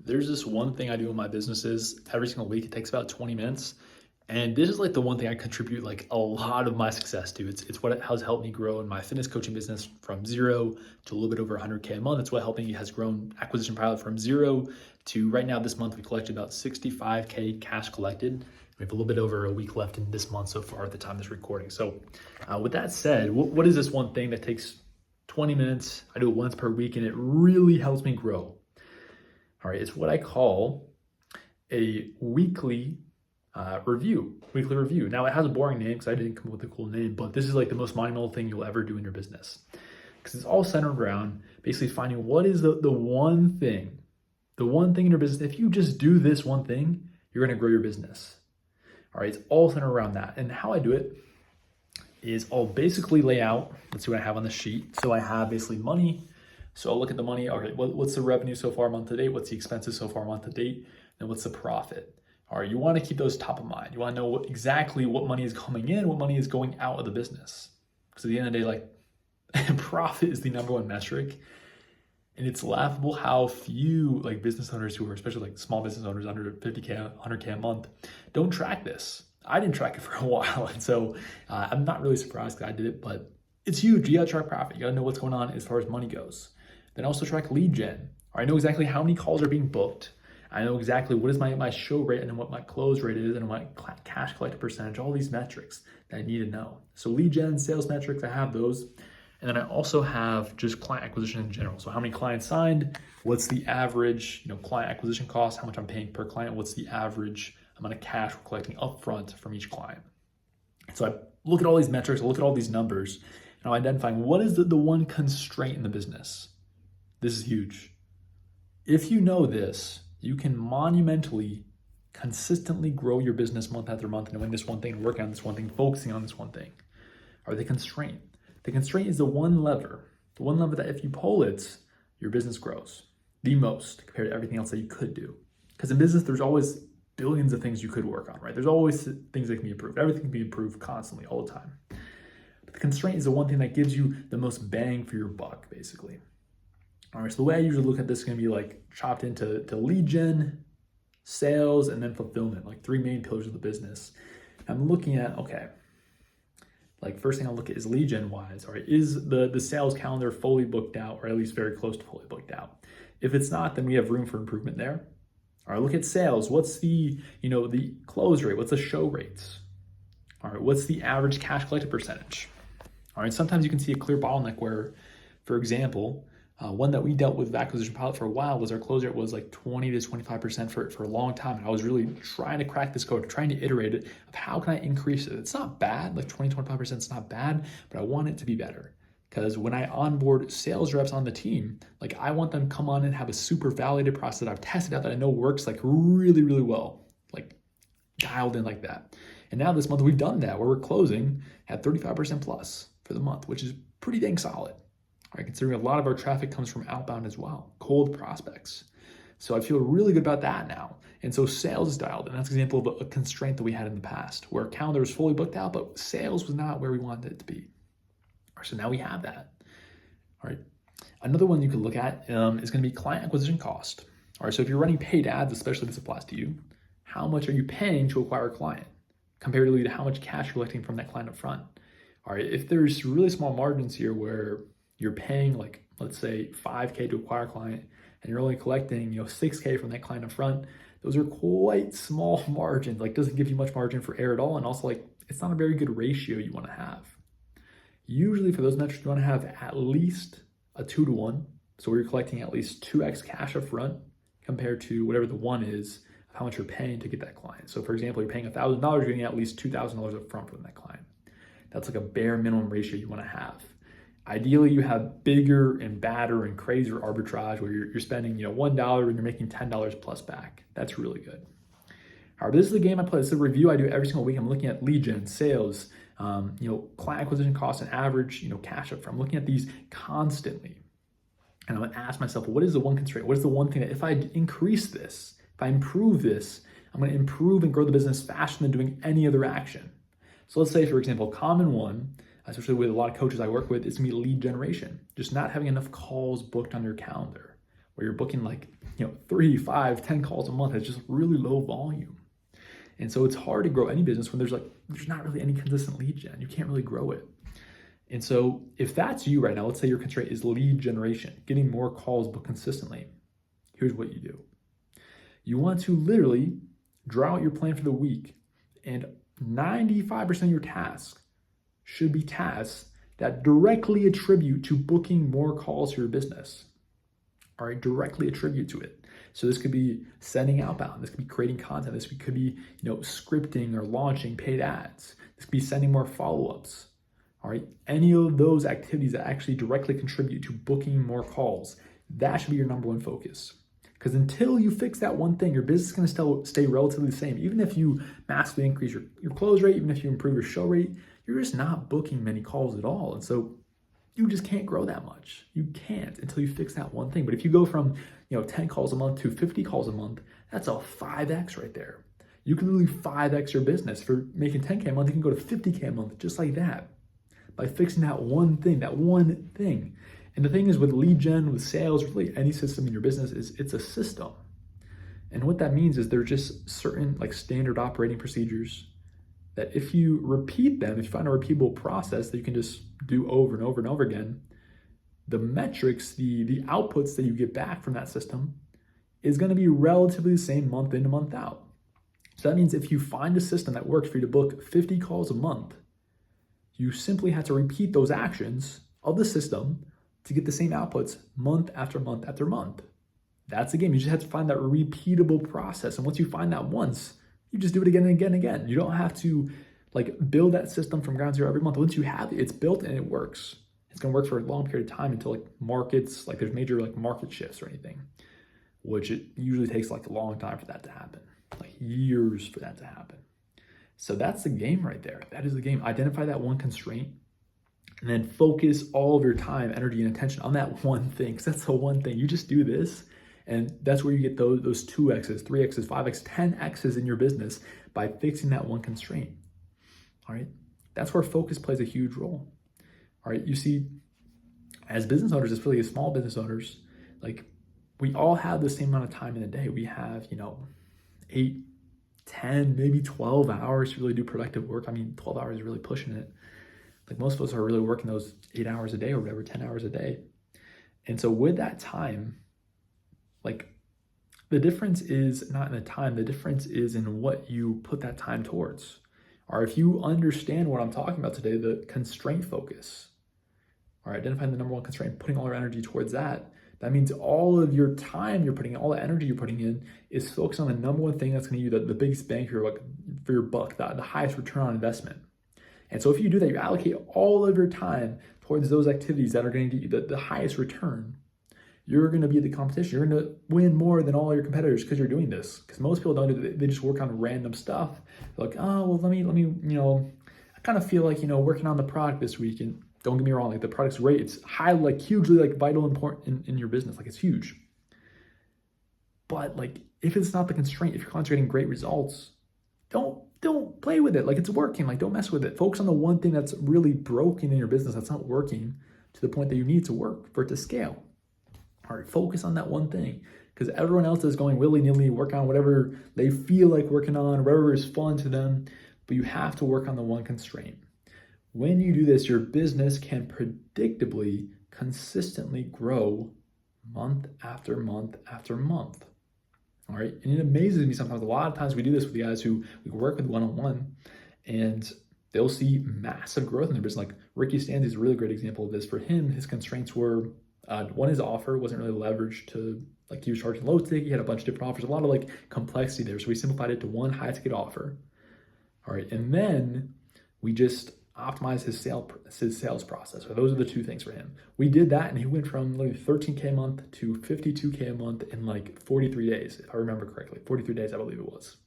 There's this one thing I do in my businesses every single week. It takes about 20 minutes. And this is like the one thing I contribute like a lot of my success to. It's what has helped me grow in my fitness coaching business from zero to a little bit over 100K a month. It's what helping me has grown Acquisition Pilot from zero to right now this month we collected about 65K cash collected. We have a little bit over a week left in this month so far at the time of this recording. So with that said, what is this one thing that takes 20 minutes? I do it once per week and it really helps me grow. All right, it's what I call a weekly review. Now it has a boring name because I didn't come up with a cool name, but this is like the most monumental thing you'll ever do in your business because it's all centered around basically finding what is the one thing in your business. If you just do this one thing, you're going to grow your business. All right, it's all centered around that. And how I do it is I'll basically lay out, let's see what I have on the sheet. So I have basically money. So I'll look at the money. Okay, what's the revenue so far month to date? What's the expenses so far month to date? And what's the profit? All right, you want to keep those top of mind. You want to know exactly what money is coming in, what money is going out of the business. Because at the end of the day, like profit is the number one metric. And it's laughable how few like business owners who are, especially like small business owners under 50K, 100K a month, don't track this. I didn't track it for a while. And so I'm not really surprised that I did it, but it's huge. You got to track profit. You got to know what's going on as far as money goes. Then also track lead gen. I know exactly how many calls are being booked. I know exactly what is my show rate and what my close rate is and my cash collected percentage, all these metrics that I need to know. So lead gen, sales metrics, I have those. And then I also have just client acquisition in general. So how many clients signed, what's the average, client acquisition cost, how much I'm paying per client, what's the average amount of cash we're collecting upfront from each client. So I look at all these metrics, I look at all these numbers, and I'm identifying what is the one constraint in the business. This is huge. If you know this, you can monumentally, consistently grow your business month after month, knowing this one thing, working on this one thing, focusing on this one thing. Or the constraint. The constraint is the one lever that if you pull it, your business grows the most compared to everything else that you could do. Because in business, there's always billions of things you could work on, right? There's always things that can be improved. Everything can be improved constantly, all the time. But the constraint is the one thing that gives you the most bang for your buck, basically. All right, so the way I usually look at this is going to be like chopped into lead gen, sales, and then fulfillment, like three main pillars of the business. I'm looking at, okay, like first thing I'll look at is lead gen wise, all right, is the sales calendar fully booked out or at least very close to fully booked out? If it's not, then we have room for improvement there. All right, look at sales. What's the close rate? What's the show rates? All right, what's the average cash collected percentage? All right, sometimes you can see a clear bottleneck where, for example, one that we dealt with Acquisition Pilot for a while was our close rate was like 20 to 25% for a long time. And I was really trying to crack this code, trying to iterate it of how can I increase it? It's not bad, like 20, 25% is not bad, but I want it to be better. Because when I onboard sales reps on the team, like I want them to come on and have a super validated process that I've tested out that I know works like really, really well, like dialed in like that. And now this month we've done that where we're closing at 35% plus for the month, which is pretty dang solid. All right, considering a lot of our traffic comes from outbound as well, cold prospects. So I feel really good about that now. And so sales is dialed, and that's an example of a constraint that we had in the past where calendar was fully booked out, but sales was not where we wanted it to be. All right, so now we have that. All right. Another one you can look at is going to be client acquisition cost. All right, so if you're running paid ads, especially if this applies to you, how much are you paying to acquire a client comparatively to how much cash you're collecting from that client up front? All right, if there's really small margins here where you're paying like, let's say 5K to acquire a client and you're only collecting, 6K from that client up front, those are quite small margins, like doesn't give you much margin for error at all. And also like, it's not a very good ratio you want to have. Usually for those metrics, you want to have at least a 2-to-1. So where you're collecting at least 2x cash up front compared to whatever the one is of how much you're paying to get that client. So for example, you're paying $1,000, you're getting at least $2,000 up front from that client. That's like a bare minimum ratio you want to have. Ideally, you have bigger and badder and crazier arbitrage where you're spending $1 and you're making $10 plus back. That's really good. All right, but this is the game I play. This is a review I do every single week. I'm looking at lead gen, sales, client acquisition costs and average, cash up front. I'm looking at these constantly. And I'm gonna ask myself, what is the one constraint? What is the one thing that if I increase this, if I improve this, I'm gonna improve and grow the business faster than doing any other action? So let's say, for example, a common one, especially with a lot of coaches I work with, is gonna be lead generation. Just not having enough calls booked on your calendar. where you're booking like, 3, 5, 10 calls a month. It's just really low volume. And so it's hard to grow any business when there's not really any consistent lead gen. You can't really grow it. And so if that's you right now, let's say your constraint is lead generation, getting more calls but consistently. Here's what you do. You want to literally draw out your plan for the week, and 95% of your tasks should be tasks that directly attribute to booking more calls for your business. All right, directly attribute to it. So this could be sending outbound. This could be creating content. This could be, scripting or launching paid ads. This could be sending more follow-ups. All right, any of those activities that actually directly contribute to booking more calls, that should be your number one focus. Because until you fix that one thing, your business is going to still stay relatively the same. Even if you massively increase your close rate, even if you improve your show rate, you're just not booking many calls at all. And so you just can't grow that much. You can't until you fix that one thing. But if you go from 10 calls a month to 50 calls a month, that's a 5x right there. You can literally 5x your business. For making 10K a month, you can go to 50K a month just like that by fixing that one thing, And the thing is with lead gen, with sales, really any system in your business it's a system. And what that means is there's just certain standard operating procedures that if you repeat them, if you find a repeatable process that you can just do over and over and over again, the metrics, the outputs that you get back from that system is going to be relatively the same month in and month out. So that means if you find a system that works for you to book 50 calls a month, you simply have to repeat those actions of the system to get the same outputs month after month after month. That's the game. You just have to find that repeatable process. And once you find that once, you just do it again and again and again. You don't have to build that system from ground zero every month. Once you have it, it's built and it works. It's going to work for a long period of time until markets, there's major market shifts or anything, which it usually takes a long time for that to happen, years for that to happen. So that's the game right there. That is the game. Identify that one constraint and then focus all of your time, energy, and attention on that one thing. Because that's the one thing. You just do this, and that's where you get those 2x's, 3x's, 5x, 10x's in your business by fixing that one constraint. All right? That's where focus plays a huge role. All right? You see, as business owners, especially as small business owners, we all have the same amount of time in a day. We have, 8, 10, maybe 12 hours to really do productive work. 12 hours is really pushing it. Most of us are really working those 8 hours a day or whatever, 10 hours a day. And so with that time, the difference is not in the time, the difference is in what you put that time towards. Or if you understand what I'm talking about today, the constraint focus, or identifying the number one constraint, putting all your energy towards that, that means all of your time you're putting in, all the energy you're putting in is focused on the number one thing that's going to give you the biggest bang for your buck, the highest return on investment. And so if you do that, you allocate all of your time towards those activities that are going to get you the highest return, you're going to be the competition. You're going to win more than all your competitors because you're doing this. Because most people don't do it. They just work on random stuff. They're oh, well, let me, I kind of feel working on the product this week. And don't get me wrong, the product's great. It's highly, hugely, vital, important in your business. It's huge. But if it's not the constraint, if you're concentrating great results, don't play with it. It's working. Don't mess with it. Focus on the one thing that's really broken in your business, that's not working to the point that you need to work for it to scale. All right, focus on that one thing, because everyone else is going willy-nilly, work on whatever they feel like working on, whatever is fun to them, but you have to work on the one constraint. When you do this, your business can predictably, consistently grow month after month after month. All right. And it amazes me sometimes. A lot of times we do this with the guys who we work with one-on-one, and they'll see massive growth in their business. Ricky Stanzi is a really great example of this. For him, his constraints were, one, his offer wasn't really leveraged to, he was charging low ticket. He had a bunch of different offers, a lot of complexity there. So we simplified it to one high ticket offer. All right. And then we just optimize his sales process. So those are the two things for him. We did that, and he went from 13K a month to 52K a month in 43 days, if I remember correctly. 43 days, I believe it was.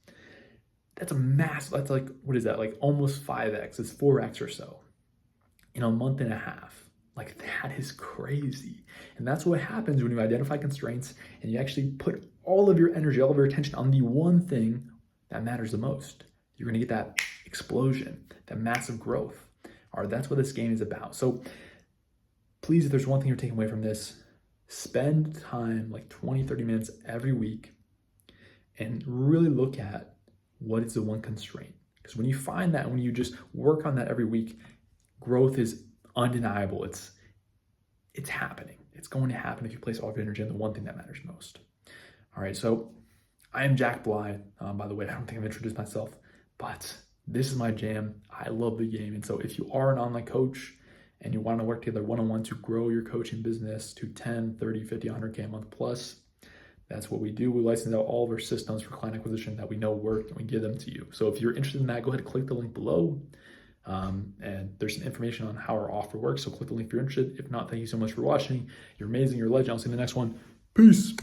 That's a massive, that's what is that? Almost 5x, it's 4x or so in a month and a half. That is crazy. And that's what happens when you identify constraints and you actually put all of your energy, all of your attention on the one thing that matters the most. You're going to get that explosion, that massive growth. All right, that's what this game is about. So please, if there's one thing you're taking away from this, spend time, like 20, 30 minutes every week, and really look at what is the one constraint. Because when you find that, when you just work on that every week, growth is undeniable. It's happening. It's going to happen if you place all of your energy on the one thing that matters most. All right, so I am Jack Bly. By the way, I don't think I've introduced myself, but this is my jam. I love the game. And so if you are an online coach and you want to work together one-on-one to grow your coaching business to 10, 30, 50, 100K a month plus, that's what we do. We license out all of our systems for client acquisition that we know work, and we give them to you. So if you're interested in that, go ahead and click the link below. And there's some information on how our offer works. So click the link if you're interested. If not, thank you so much for watching. You're amazing. You're a legend. I'll see you in the next one. Peace.